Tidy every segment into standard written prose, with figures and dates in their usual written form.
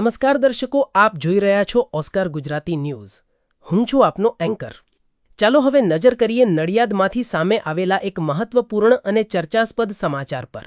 નમસ્કાર દર્શકો, આપ જોઈ રહ્યા છો ઓસ્કાર ગુજરાતી ન્યૂઝ. હું છું આપનો એન્કર. ચાલો હવે નજર કરીએ નડિયાદમાંથી સામે આવેલા એક મહત્વપૂર્ણ અને ચર્ચાસ્પદ સમાચાર પર.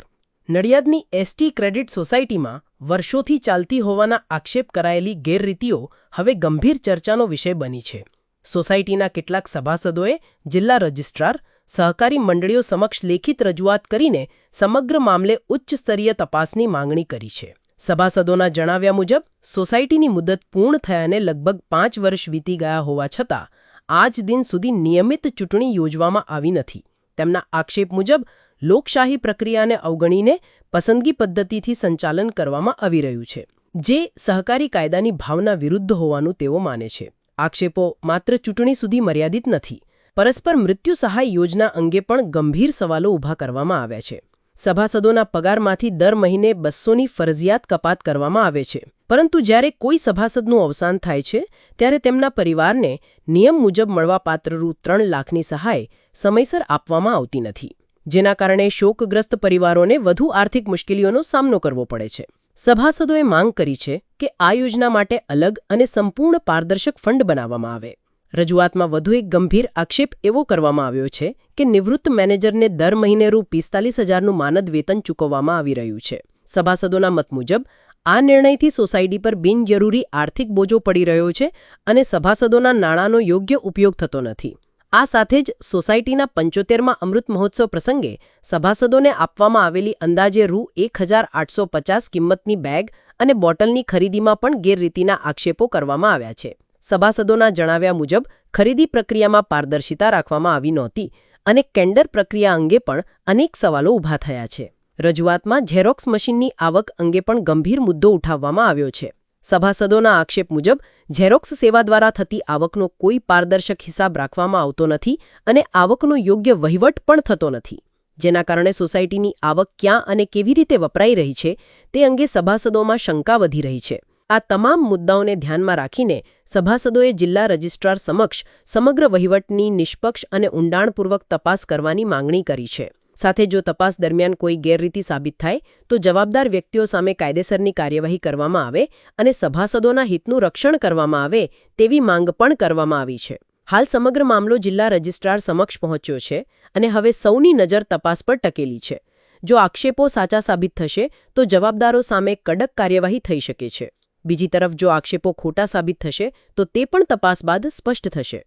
નડિયાદની એસટી ક્રેડિટ સોસાયટીમાં વર્ષોથી ચાલતી હોવાના આક્ષેપ કરાયેલી ગેરરીતિઓ હવે ગંભીર ચર્ચાનો વિષય બની છે. સોસાયટીના કેટલાક સભાસદોએ જિલ્લા રજિસ્ટ્રાર, સહકારી મંડળીઓ સમક્ષ લેખિત રજૂઆત કરીને સમગ્ર મામલે ઉચ્ચ સ્તરીય તપાસની માંગણી કરી છે. સભાસદોના જણાવ્યા મુજબ સોસાયટીની મુદત પૂર્ણ થયાને લગભગ 5 વર્ષ વીતી ગયા હોવા છતાં આજ દિન સુધી નિયમિત ચૂંટણી યોજવામાં આવી નથી. તેમના આક્ષેપ મુજબ લોકશાહી પ્રક્રિયાને અવગણીને પસંદગી પદ્ધતિથી સંચાલન કરવામાં આવી રહ્યું છે, જે સહકારી કાયદાની ભાવના વિરુદ્ધ હોવાનું તેઓ માને છે. આક્ષેપો માત્ર ચૂંટણી સુધી મર્યાદિત નથી. પરસ્પર મૃત્યુ સહાય યોજના અંગે પણ ગંભીર સવાલો ઊભા કરવામાં આવ્યા છે. સભાસદોના પગારમાંથી દર મહિને 200ની ફરજિયાત કપાત કરવામાં આવે છે, પરંતુ જ્યારે કોઈ સભાસદનું અવસાન થાય છે ત્યારે તેમના પરિવારને નિયમ મુજબ મળવાપાત્ર રૂ 3 લાખની સહાય સમયસર આપવામાં આવતી નથી, જેના કારણે શોકગ્રસ્ત પરિવારોને વધુ આર્થિક મુશ્કેલીઓનો સામનો કરવો પડે છે. સભાસદોએ માંગ કરી છે કે આ યોજના માટે અલગ અને સંપૂર્ણ પારદર્શક ફંડ બનાવવામાં આવે. રજૂઆતમાં વધુ એક ગંભીર આક્ષેપ એવો કરવામાં આવ્યો છે કે નિવૃત્ત મેનેજરને દર મહિને રૂ 45,000નું માનદ વેતન ચૂકવવામાં આવી રહ્યું છે. સભાસદોના મત મુજબ આ નિર્ણયથી સોસાયટી પર બિનજરૂરી આર્થિક બોજો પડી રહ્યો છે અને સભાસદોના નાણાંનો યોગ્ય ઉપયોગ થતો નથી. આ સાથે જ સોસાયટીના 75મા અમૃત મહોત્સવ પ્રસંગે સભાસદોને આપવામાં આવેલી અંદાજે રૂ 1,850 કિંમતની બેગ અને બોટલની ખરીદીમાં પણ ગેરરીતિના આક્ષેપો કરવામાં આવ્યા છે. સભાસદોના જણાવ્યા મુજબ ખરીદી પ્રક્રિયામાં પારદર્શિતા રાખવામાં આવી નહોતી અને ટેન્ડર પ્રક્રિયા અંગે પણ અનેક સવાલો ઊભા થયા છે. રજૂઆતમાં ઝેરોક્સ મશીનની આવક અંગે પણ ગંભીર મુદ્દો ઉઠાવવામાં આવ્યો છે. સભાસદોના આક્ષેપ મુજબ ઝેરોક્સ સેવા દ્વારા થતી આવકનો કોઈ પારદર્શક હિસાબ રાખવામાં આવતો નથી અને આવકનો યોગ્ય વહીવટ પણ થતો નથી, જેના કારણે સોસાયટીની આવક ક્યાં અને કેવી રીતે વપરાઈ રહી છે તે અંગે સભાસદોમાં શંકા વધી રહી છે. આ તમામ મુદ્દાઓને ધ્યાનમાં રાખીને સભાસદોએ જિલ્લા રજિસ્ટ્રાર સમક્ષ સમગ્ર વહીવટની નિષ્પક્ષ અને ઊંડાણપૂર્વક તપાસ કરવાની માંગણી કરી છે. સાથે જો તપાસ દરમિયાન કોઈ ગેરરીતિ સાબિત થાય તો જવાબદાર વ્યક્તિઓ સામે કાયદેસરની કાર્યવાહી કરવામાં આવે અને સભાસદોના હિતનું રક્ષણ કરવામાં આવે તેવી માંગ પણ કરવામાં આવી છે. હાલ સમગ્ર મામલો જિલ્લા રજિસ્ટ્રાર સમક્ષ પહોંચ્યો છે અને હવે સૌની નજર તપાસ પર ટકેલી છે. જો આક્ષેપો સાચા સાબિત થશે તો જવાબદારો સામે કડક કાર્યવાહી થઈ શકે છે. બીજી તરફ જો આક્ષેપો ખોટા સાબિત થશે તો તે પણ તપાસ બાદ સ્પષ્ટ થશે.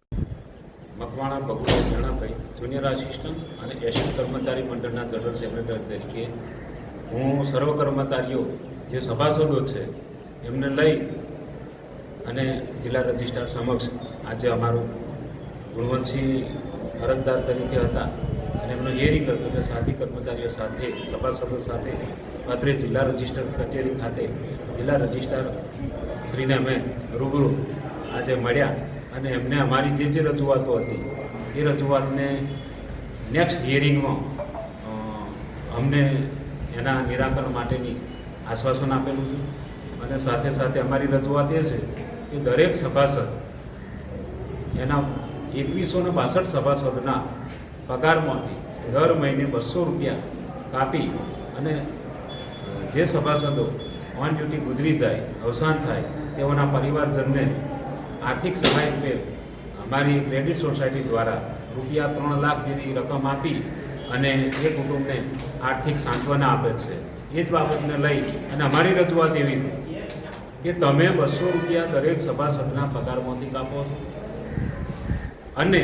મકવાણા ભગુભાઈ જણાભાઈ, જુનિયર આસિસ્ટન્ટ અને એસટી કર્મચારી મંડળના જનરલ સેક્રેટરી તરીકે હું સર્વ કર્મચારીઓ જે સભાસદો છે એમને લઈ અને જિલ્લા રજિસ્ટ્રાર સમક્ષ આજે અમારું ગુણવંતસિંહ અરજદાર તરીકે હતા અને એમનો હિયરિંગ હતું એટલે સાથી કર્મચારીઓ સાથે સભાસદો સાથે રાત્રે જિલ્લા રજિસ્ટ્રાર કચેરી ખાતે જિલ્લા રજિસ્ટ્રાર શ્રીને અમે રૂબરૂ આજે મળ્યા અને એમને અમારી જે રજૂઆતો હતી એ રજૂઆતને નેક્સ્ટ હિયરિંગમાં અમને એના નિરાકરણ માટેની આશ્વાસન આપેલું છે. અને સાથે સાથે અમારી રજૂઆત એ છે કે દરેક સભાસદ એના 2162 સભાસદના પગારમાંથી દર મહિને 200 રૂપિયા કાપી અને જે સભાસદો ઓન ડ્યુટી ગુજરી જાય, અવસાન થાય તેઓના પરિવારજનને આર્થિક સહાય રૂપે અમારી ક્રેડિટ સોસાયટી દ્વારા રૂપિયા 3 લાખ જેવી રકમ આપી અને એ કુટુંબને આર્થિક સાંત્વના આપે છે. એ જ બાબતને લઈ અને અમારી રજૂઆત એવી છે કે તમે 200 રૂપિયા દરેક સભાસદના પગારમાંથી કાપો અને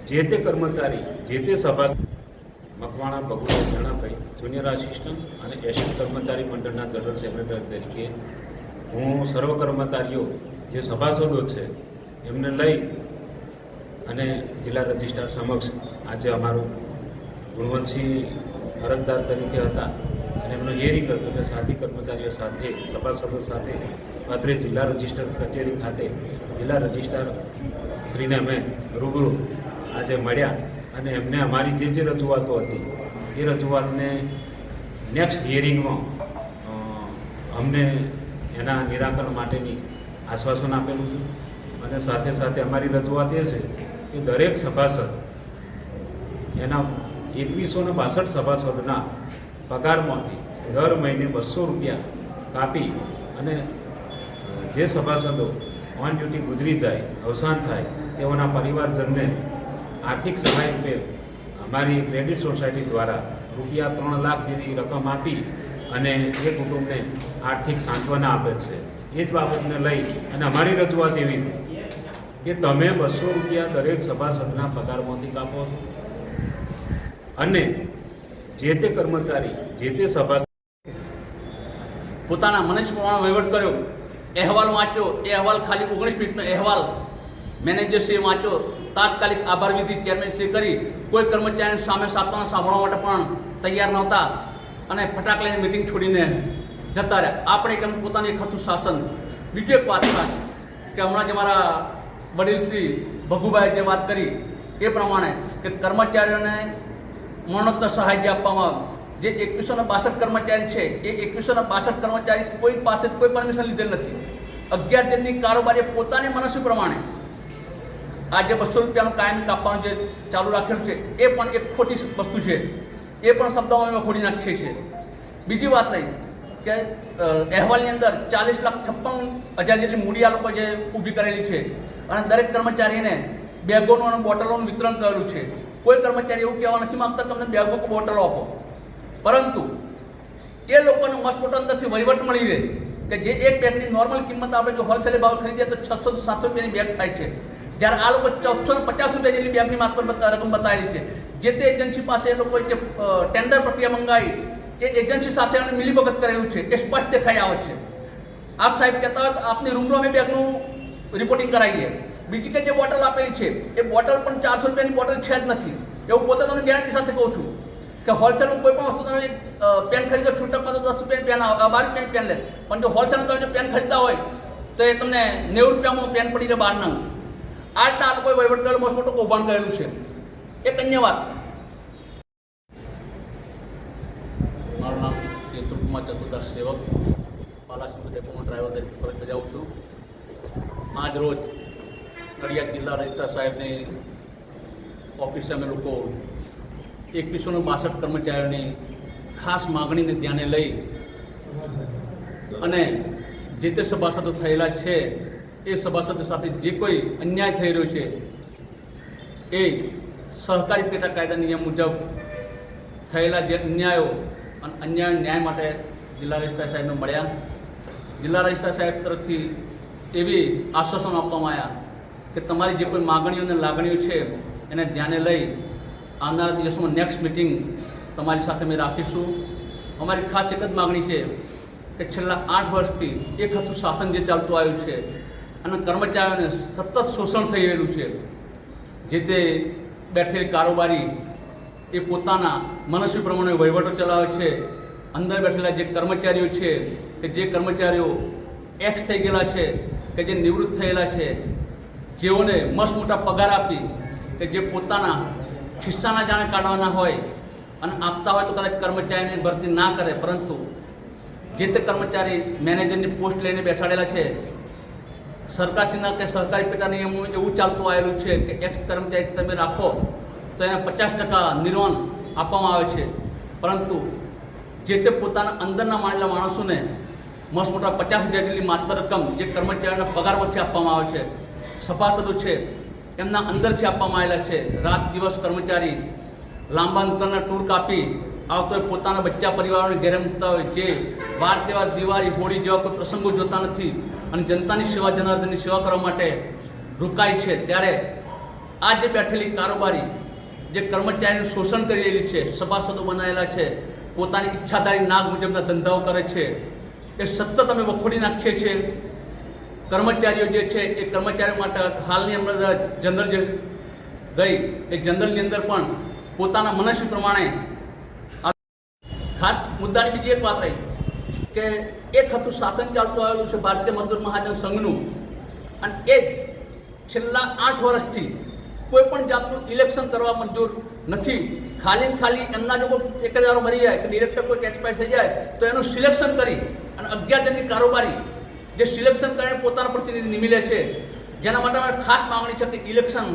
જે તે કર્મચારી જે તે સભાસદ. મકવાણા ભગુભાઈ જણાભાઈ, જુનિયર આસિસ્ટન્ટ અને એસટી કર્મચારી મંડળના જનરલ સેક્રેટરી તરીકે હું સર્વ કર્મચારીઓ જે સભાસદો છે એમને લઈ અને જિલ્લા રજિસ્ટ્રાર સમક્ષ આજે અમારું ગુણવંતસિંહ અરજદાર તરીકે હતા અને એમનો હિયરિંગ હતું એટલે સાથી કર્મચારીઓ સાથે સભાસદો સાથે રાત્રે જિલ્લા રજિસ્ટ્રાર કચેરી ખાતે જિલ્લા રજિસ્ટ્રાર શ્રીને અમે રૂબરૂ આજે મળ્યા અને એમને અમારી જે રજૂઆતો હતી એ રજૂઆતને નેક્સ્ટ હિયરિંગમાં અમને એના નિરાકરણ માટેની આશ્વાસન આપેલું છે. અને સાથે સાથે અમારી રજૂઆત એ છે કે દરેક સભાસદ એના 2162 સભાસદના પગારમાંથી દર મહિને 200 રૂપિયા કાપી અને જે સભાસદો ઓન ડ્યુટી ગુજરી જાય, અવસાન થાય, તેઓના પરિવારજનને આર્થિક સહાય રૂપે અમારી ક્રેડિટ સોસાયટી દ્વારા રૂપિયા 3 લાખ જેવી રકમ આપી અને એ કુટુંબને આર્થિક સાંત્વના આપે છે. એ જ બાબતને લઈ અને અમારી રજૂઆત એવી છે કે તમે 200 રૂપિયા દરેક સભાસદના પગારમાંથી કાપો અને જે તે કર્મચારી, જે તે સભાસદ પોતાના મનસ્ય પ્રમાણે વહીવટ કર્યો. અહેવાલ વાંચ્યો, એ અહેવાલ ખાલી 19 મિનિટનો અહેવાલ મેનેજરશ્રીએ વાંચ્યો. તાત્કાલિક આભાર વિધિ ચેરમેનશ્રી કરી કોઈ કર્મચારીની સામે સાંત્વના સાંભળવા માટે પણ તૈયાર નહોતા અને ફટાક લઈને મિટિંગ છોડીને જતા રહ્યા. આપણે કેમ પોતાનું એક હતું શાસન. બીજી એક વાત ખાસ કે હમણાં જે મારા વડીલ શ્રી ભગુભાઈ જે વાત કરી એ પ્રમાણે કે કર્મચારીઓને મરણોત્તર સહાય જે આપવામાં જે 2162 કર્મચારી છે એ 2162 કર્મચારી કોઈ પાસે કોઈ પરમિશન લીધેલ નથી. 11 જેટલી કારોબારી પોતાની મનસ્ય પ્રમાણે આ જે 200 રૂપિયાનું કાયમી કાપવાનું જે ચાલુ રાખેલું છે એ પણ એક ખોટી વસ્તુ છે. એ પણ શબ્દોમાં અમે ખોડી નાખીએ છીએ. બીજી વાત રહી કે અહેવાલની અંદર 40,56,000 જેટલી મૂડી આ લોકો જે ઊભી કરેલી છે અને દરેક કર્મચારીને બેગોનું અને બોટલોનું વિતરણ કરેલું છે. કોઈ કર્મચારી એવું કહેવા નથી માગતા તમને બેગો કે બોટલો આપો, પરંતુ એ લોકોને મસ્ત અંદરથી વહીવટ મળી રહે કે જે એક બેગની નોર્મલ કિંમત આપણે જો હોલસેલ ભાવ ખરીદીએ તો 600 થી 700 રૂપિયાની બેગ થાય છે, જ્યારે આ લોકો 1450 રૂપિયા જેટલી બેગની માત્ર રકમ બતાવેલી છે. જે તે એજન્સી પાસે એ લોકોએ જે ટેન્ડર પ્રક્રિયા મંગાવી એ એજન્સી સાથે એમને મિલીભગત કરેલું છે એ સ્પષ્ટ દેખાઈ આવે છે. આપ સાહેબ કહેતા હોય તો આપની રૂમનું અમે બેગનું રિપોર્ટિંગ કરાવીએ. બીજી કે જે બોટલ આપેલી છે એ બોટલ પણ 400 રૂપિયાની બોટલ છે જ નથી. એવું પોતે તમને ગેરંટી સાથે કહું છું કે હોલસેલનું કોઈ પણ વસ્તુ તમે પેન ખરીદો છૂટકમાં તો 10 રૂપિયાની પેન આવે, 12 રૂપિયાની પેન લે, પણ જો હોલસેલનું તમે જો પેન ખરીદતા હોય તો એ તમને 90 રૂપિયામાં પેન પડી રહે 12 નંગ. આ રીતના આ લોકોએ વહીવટ કરેલું મોટું મોટું કૌભાંડ કરેલું છે. એક અન્ય વાત, મારું નામ ચેતુકુમાર ચતુર્દાસ સેવક, બાલાસિંહ ડેપોમાં ડ્રાઈવર તરીકે ફરજ બજાવું છું. આજ રોજ નડિયાદ જિલ્લા રજિસ્ટ્રાર સાહેબની ઓફિસે અમે લોકો 2162 કર્મચારીઓની ખાસ માગણીને ધ્યાને લઈ અને જે તે સભાસદો થયેલા છે એ સભાસદો સાથે જે કોઈ અન્યાય થઈ રહ્યો છે એ સહકારી પેટા કાયદા નિયમ મુજબ થયેલા જે અન્યાયો અને ન્યાય માટે જિલ્લા રજિસ્ટ્રાર સાહેબને મળ્યા. જિલ્લા રજિસ્ટ્રાર સાહેબ તરફથી એવી આશ્વાસન આપવામાં આવ્યા કે તમારી જે કોઈ માગણીઓ અને લાગણીઓ છે એને ધ્યાને લઈ આવનારા દિવસોમાં નેક્સ્ટ મિટિંગ તમારી સાથે અમે રાખીશું. અમારી ખાસ એક જ માગણી છે કે છેલ્લા 8 વર્ષથી એક હતું શાસન જે ચાલતું આવ્યું છે અને કર્મચારીઓને સતત શોષણ થઈ રહેલું છે. જે તે બેઠેલી કારોબારી એ પોતાના મનસ્વી પ્રમાણે વહીવટો ચલાવે છે. અંદર બેઠેલા જે કર્મચારીઓ છે કે જે કર્મચારીઓ એક્સ થઈ ગયેલા છે કે જે નિવૃત્ત થયેલા છે, જેઓને મસ્ત મોટા પગાર આપી કે જે પોતાના ખિસ્સાના જાણે કાઢવાના હોય અને આપતા હોય તો કદાચ કર્મચારીની ભરતી ના કરે, પરંતુ જે તે કર્મચારી મેનેજરની પોસ્ટ લઈને બેસાડેલા છે. સરકારશ્રીના કે સહકારી પેટા નિયમો એવું ચાલતું આવેલું છે કે એક્સ કર્મચારી તમે રાખો તો એને 50% નિર્વાણ આપવામાં આવે છે, પરંતુ જે તે પોતાના અંદરના માનેલા માણસોને મસ્ત મોટા 50,000 જેટલી માત્ર રકમ જે કર્મચારીઓના પગારમાંથી આપવામાં આવે છે, સભાસદો છે એમના અંદરથી આપવામાં આવેલા છે. રાત દિવસ કર્મચારી લાંબા અંતરના ટૂર કાપી આવતો હોય, પોતાના બચ્ચા પરિવારોને ઘેરે મૂકતા હોય, જે વાર તહેવાર દિવાળી હોળી જેવા કોઈ પ્રસંગો જોતા નથી અને જનતાની સેવા જનાર્દનની સેવા કરવા માટે રોકાય છે. ત્યારે આ જે બેઠેલી કારોબારી જે કર્મચારીનું શોષણ કરી રહેલી છે, સભાસદો બનાવેલા છે, પોતાની ઈચ્છાધારી નાગ મુજબના ધંધાઓ કરે છે, એ સતત અમે વખોડી નાખીએ છીએ. કર્મચારીઓ જે છે એ કર્મચારીઓ માટે હાલની અંદર જનરલ જે ગઈ એ જનરલની અંદર પણ પોતાના મનસ્વી પ્રમાણે ખાસ મુદ્દાની બીજી એક વાત રહી કે એક હતું શાસન ચાલતું આવેલું છે ભારતીય મજદૂર મહાજન સંઘનું, અને એ છેલ્લા 8 વર્ષથી કોઈ પણ જાતનું ઇલેક્શન કરવા મંજૂર નથી. ખાલી એમના જો કોઈ ટેકેદારો મરી જાય કે ડિરેક્ટર કોઈ એક્સપાયર થઈ જાય તો એનું સિલેક્શન કરી અને 11 જણની કારોબારી જે સિલેક્શન કરીને પોતાના પ્રતિનિધિ નિમી લે છે. જેના માટે અમારી ખાસ માગણી છે કે ઇલેક્શન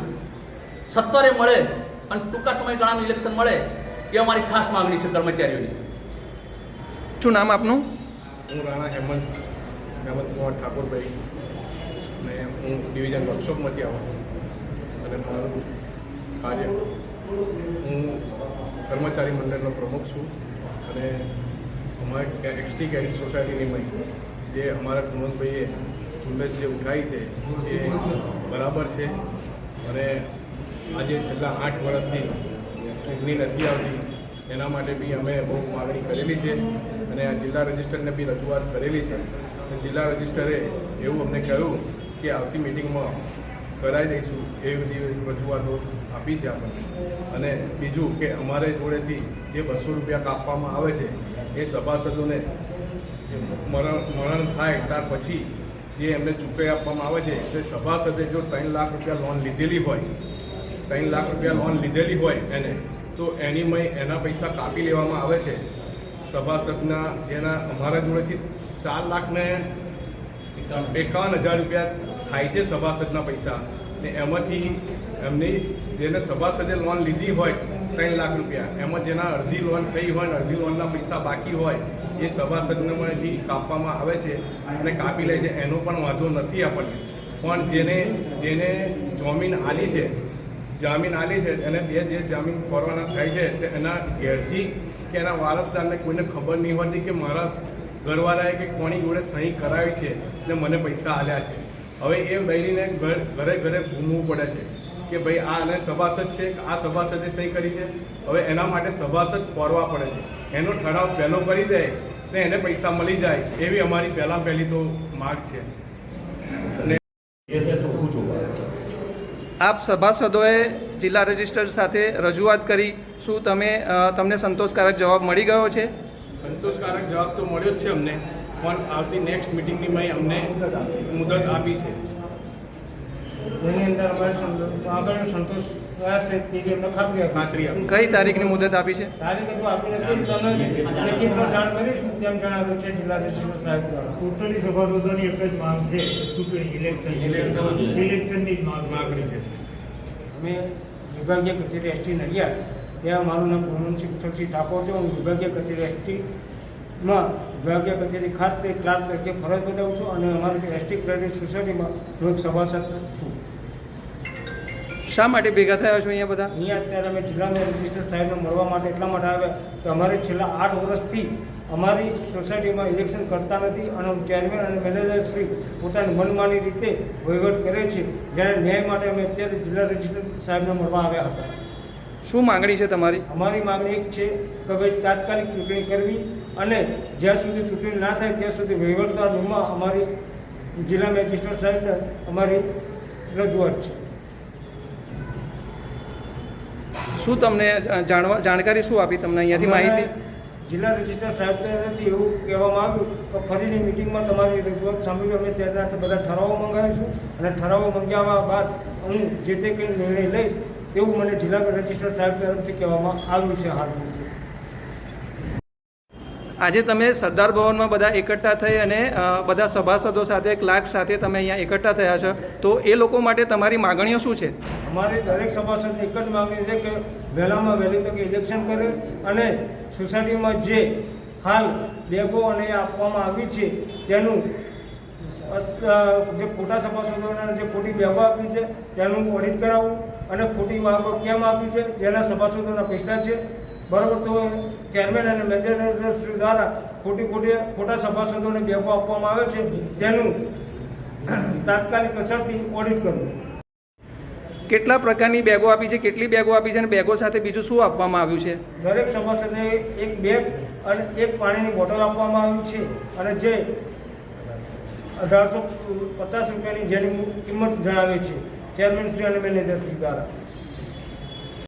સત્વરે મળે અને ટૂંકા સમયગાળામાં ઇલેક્શન મળે એ અમારી ખાસ માગણી છે કર્મચારીઓની. શું નામ આપનું? હું રાણા હેમંત હેમંતકુમાર ઠાકોરભાઈ અને હું ડિવિઝન વર્કશોપમાંથી આવું અને મારું કાર્ય હું કર્મચારી મંડળનો પ્રમુખ છું અને અમારી એક્સટી કેડિટ સોસાયટીની જે અમારા કુમનભાઈએ ઝુંબેશ જે ઉઠાવી છે એ બરાબર છે અને આજે છેલ્લા 8 વર્ષથી ચૂંટણી નથી આવતી એના માટે બી અમે બહુ માગણી કરેલી છે અને આ જિલ્લા રજિસ્ટરને બી રજૂઆત કરેલી છે અને જિલ્લા રજિસ્ટરે એવું અમને કહ્યું કે આવતી મિટિંગમાં કરાવી દઈશું એવી બધી રજૂઆતો આપી છે આપણને. અને બીજું કે અમારે જોડેથી જે 200 રૂપિયા કાપવામાં આવે છે એ સભાસદોને મરણ થાય ત્યાર પછી જે એમને ચૂકવી આપવામાં આવે છે તે સભાસદે જો 3 લાખ રૂપિયા લોન લીધેલી હોય 3 લાખ રૂપિયા લોન લીધેલી હોય એને તો એના પૈસા કાપી લેવામાં આવે છે. સભાસદના જેના અમારા જોડેથી 4,51,000 રૂપિયા થાય છે સભાસદના પૈસા ને એમાંથી એમની જેને સભાસદે લોન લીધી હોય 3 લાખ રૂપિયા એમાં જેના અડધી લોન થઈ હોય ને અડધી લોનના પૈસા બાકી હોય એ સભાસદમાંથી કાપવામાં આવે છે અને કાપી લે છે. એનો પણ વાંધો નથી આપણને, પણ જેને જામીન આલી છે એને જે જામીન કરવાના થાય છે તે એના ઘેરથી કે એના વારસદારને કોઈને ખબર નહીં હોતી કે મારા ઘરવાળાએ કે કોની જોડે સહી કરાવી છે ને મને પૈસા આલ્યા છે. હવે એ બહેરીને ઘરે ઘૂમવું પડે છે કે ભાઈ આ અને સભાસદ છે, આ સભાસદે સહી કરી છે. હવે એના માટે સભાસદ ફોરવા પડે છે. એનો ઠરાવ પહેલો કરી દે તો એને પૈસા મળી જાય એવી અમારી પહેલી તો માગ છે. આપ સભાસદોએ જિલ્લા રજિસ્ટર સાથે રજૂઆત કરી, શું તમને સંતોષકારક જવાબ મળી ગયો છે? સંતોષકારક જવાબ તો મળ્યો જ છે અમને, પણ આવતી નેક્સ્ટ મિટિંગની અમને મુદત આપી છે. એની અંદર અમારે સંતોષ રહેશે તેવી અમને ખાતરી ખાતરી આપી. કઈ તારીખની મુદત આપી છે? તારીખ હજુ આપી નથી, તમને લેખિતમાં જાણ કરીશું તેમ જણાવ્યું છે જિલ્લા રજિસ્ટર સાહેબ દ્વારા. ટોટલી સભાસદોની એક જ માંગ છે, ચૂંટણી ઇલેક્શનની જ માગણી છે. અમે વિભાગીય કચેરી એસટી નડિયાદ, ત્યાં મારું નામ પૂનમસિંહ વિઠ્ઠલસિંહ ઠાકોર છે. હું વિભાગીય કચેરી એસટીમાં વિભાગીય કચેરી ખાતે ક્લાર્ક તરીકે ફરજ બજાવું છું અને અમારી એસટી ક્રેડિટ સોસાયટીમાં હું એક સભાસદ છું. શા માટે ભેગા થયા છો અહીંયા બધા? અહીંયા અત્યારે અમે જિલ્લા રજિસ્ટર સાહેબને મળવા માટે એટલા માટે આવ્યા કે અમારે છેલ્લા 8 વર્ષથી અમારી સોસાયટીમાં ઇલેક્શન કરતા નથી અને ચેરમેન અને મેનેજરશ્રી પોતાની મનમાની રીતે વહીવટ કરે છે. જ્યારે ન્યાય માટે અમે અત્યારે જિલ્લા રજિસ્ટર સાહેબને મળવા આવ્યા હતા. શું માંગણી છે તમારી? અમારી માગણી એક છે કે ભાઈ તાત્કાલિક ચૂંટણી કરવી અને જ્યાં સુધી ચૂંટણી ના થાય ત્યાં સુધી વહીવટદાર રૂમમાં અમારી જિલ્લા મેજિસ્ટ્રેટ સાહેબને અમારી રજૂઆત છે. શું તમને જાણકારી શું આપી તમને અહીંયાથી માહિતી? જિલ્લા રજિસ્ટર સાહેબ તરફથી એવું કહેવામાં આવ્યું કે ફરીની મિટિંગમાં તમારી રજૂઆત સાંભળી અમે ત્યારના બધા ઠરાવો મંગાવીશું અને ઠરાવો મંગાવ્યા બાદ હું જે તે કંઈ નિર્ણય લઈશ તેવું મને જિલ્લા રજિસ્ટર સાહેબ તરફથી કહેવામાં આવ્યું છે. હાલ આજે તમે સરદાર ભવનમાં બધા એકઠા થઈ અને બધા સભાસદો સાથે ક્લાર્ક સાથે તમે અહીંયા એકઠા થયા છો, તો એ લોકો માટે તમારી માગણીઓ શું છે? અમારી દરેક સભાસદની એક જ માગણી છે કે વહેલામાં વહેલી તકે ઇલેક્શન કરે અને સોસાયટીમાં જે હાલ બેગો અને આપવામાં આવી છે તેનું જે ખોટા સભાસદોને જે ખોટી બેગો આપી છે તેનું ઓડિટ કરાવવું અને ખોટી વાગો કેમ આપી છે, જેના સભાસદોના પૈસા છે બરાબર, તો ચેરમેન અને મેનેજર દ્વારા ખોટા સભાસદોને બેગો આપવામાં આવે છે તેનું તાત્કાલિક અસરથી ઓડિટ કરવું. કેટલા પ્રકારની બેગો આપી છે, કેટલી બેગો આપી છે અને બેગો સાથે બીજું શું આપવામાં આવ્યું છે? દરેક સભાસદને એક બેગ અને એક પાણીની બોટલ આપવામાં આવી છે અને જે 1850 રૂપિયાની જેની કિંમત જણાવે છે ચેરમેન શ્રી અને મેનેજર શ્રી દ્વારા.